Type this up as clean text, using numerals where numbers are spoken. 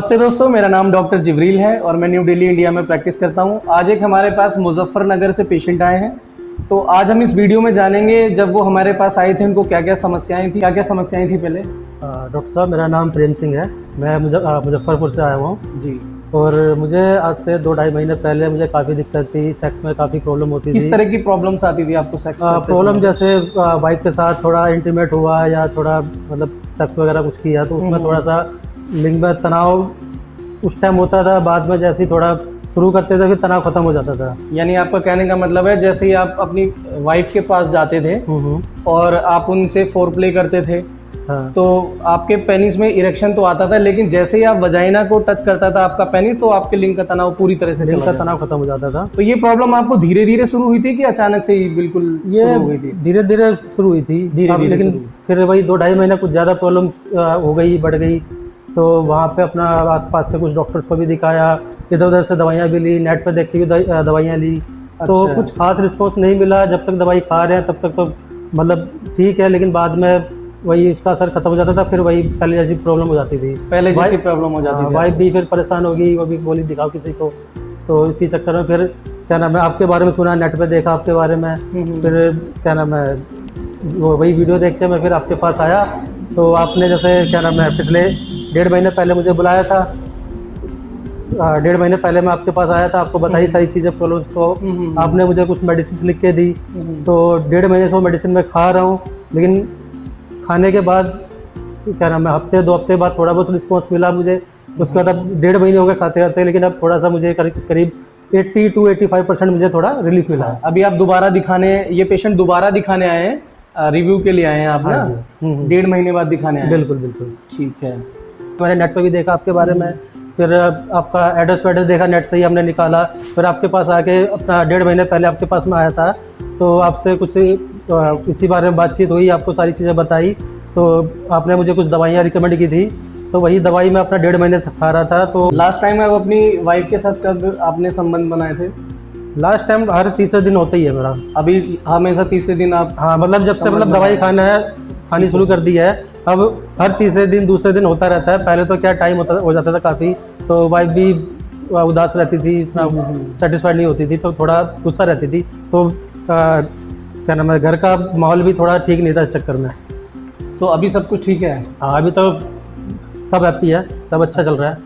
नमस्ते दोस्तों, मेरा नाम डॉक्टर जिब्रील है और मैं न्यू दिल्ली इंडिया में प्रैक्टिस करता हूं। आज एक हमारे पास मुजफ्फरनगर से पेशेंट आए हैं, तो आज हम इस वीडियो में जानेंगे जब वो हमारे पास आए थे उनको क्या क्या समस्याएं थी पहले। डॉक्टर साहब, मेरा नाम प्रेम सिंह है। मैं मुजफ्फरपुर से आया हुआ हूँ जी। और मुझे आज से 2-2.5 महीने पहले मुझे काफ़ी दिक्कत थी, सेक्स में काफ़ी प्रॉब्लम होती थी। किस तरह की प्रॉब्लम्स आती थी आपको सेक्स प्रॉब्लम जैसे वाइफ के साथ थोड़ा इंटीमेट हुआ या थोड़ा मतलब सेक्स वगैरह कुछ किया तो उसमें थोड़ा सा लिंग में तनाव उस टाइम होता था। बाद में जैसे ही थोड़ा शुरू करते थे फिर तनाव खत्म हो जाता था। यानी आपका कहने का मतलब है जैसे ही आप अपनी वाइफ के पास जाते थे और आप उनसे फोर प्ले करते थे, हाँ। तो आपके पेनिस में इरेक्शन तो आता था, लेकिन जैसे ही आप वजाइना को टच करता था आपका पेनिस, तो आपके लिंग का तनाव पूरी तरह से लिंग का तनाव खत्म हो जाता था। तो ये प्रॉब्लम आपको धीरे धीरे शुरू हुई थी कि अचानक से ही बिल्कुल ये शुरू हो गई थी? धीरे धीरे शुरू हुई थी, लेकिन फिर वही 2-2.5 महीने कुछ ज़्यादा प्रॉब्लम हो गई, बढ़ गई। तो वहाँ पे अपना आसपास के कुछ डॉक्टर्स को भी दिखाया, इधर उधर से दवाइयाँ भी ली, नेट पे देख के भी दवाइयाँ ली। तो कुछ खास रिस्पॉन्स नहीं मिला। जब तक दवाई खा रहे हैं तब तक तो मतलब ठीक है, लेकिन बाद में वही इसका असर खत्म हो जाता था। फिर वही पहले जैसी प्रॉब्लम हो जाती थी, पहले जैसी प्रॉब्लम हो जाती थी। वाइफ भी फिर परेशान हो गई, वो भी बोली दिखाओ किसी को। तो इसी चक्कर में फिर क्या नाम है, आपके बारे में सुना, नेट पे देखा आपके बारे में, फिर क्या नाम है वही वीडियो देख के मैं फिर आपके पास आया। तो आपने जैसे क्या नाम है पिछले 1.5 महीने पहले मुझे बुलाया था। 1.5 महीने पहले मैं आपके पास आया था, आपको बताई सारी चीज़ें प्रॉब्लम्स। तो आपने मुझे कुछ मेडिसिन लिख के दी। तो 1.5 महीने से वो मेडिसिन मैं खा रहा हूँ, लेकिन खाने के बाद क्या नाम है हफ्ते 2 हफ्ते बाद थोड़ा बहुत रिस्पॉन्स मिला मुझे। उसके बाद अब 1.5 महीने हो गए खाते खाते, लेकिन अब थोड़ा सा मुझे करीब 80 to 85% मुझे थोड़ा रिलीफ मिला है। अभी आप दोबारा दिखाने, ये पेशेंट दोबारा दिखाने आए हैं, रिव्यू के लिए आए हैं आप ना? 1.5 महीने बाद दिखाने आए? बिल्कुल बिल्कुल, ठीक है। मैंने नेट पे भी देखा आपके बारे में, फिर आपका एड्रेस देखा, नेट से ही हमने निकाला। फिर आपके पास आके अपना 1.5 महीने पहले आपके पास में आया था, तो आपसे कुछ इसी बारे में बातचीत हुई, आपको सारी चीज़ें बताई। तो आपने मुझे कुछ दवाइयाँ रिकमेंड की थी, तो वही दवाई मैं अपना 1.5 महीने से खा रहा था। तो लास्ट टाइम आप अपनी वाइफ के साथ कब आपने संबंध बनाए थे? लास्ट टाइम हर तीसरे दिन होता ही है मेरा। अभी हमेशा तीसरे दिन आप? हाँ, मतलब जब से मतलब दवाई खानी शुरू कर दी है, अब हर तीसरे दिन दूसरे दिन होता रहता है। पहले तो क्या टाइम हो जाता था काफ़ी, तो वाइफ भी उदास रहती थी, इतना सेटिस्फाइड नहीं होती थी, तो थोड़ा गुस्सा रहती थी। तो क्या नाम है घर का माहौल भी थोड़ा ठीक नहीं था इस चक्कर में। तो अभी सब कुछ ठीक है? हाँ, अभी तो सब हैप्पी है, सब अच्छा चल रहा है।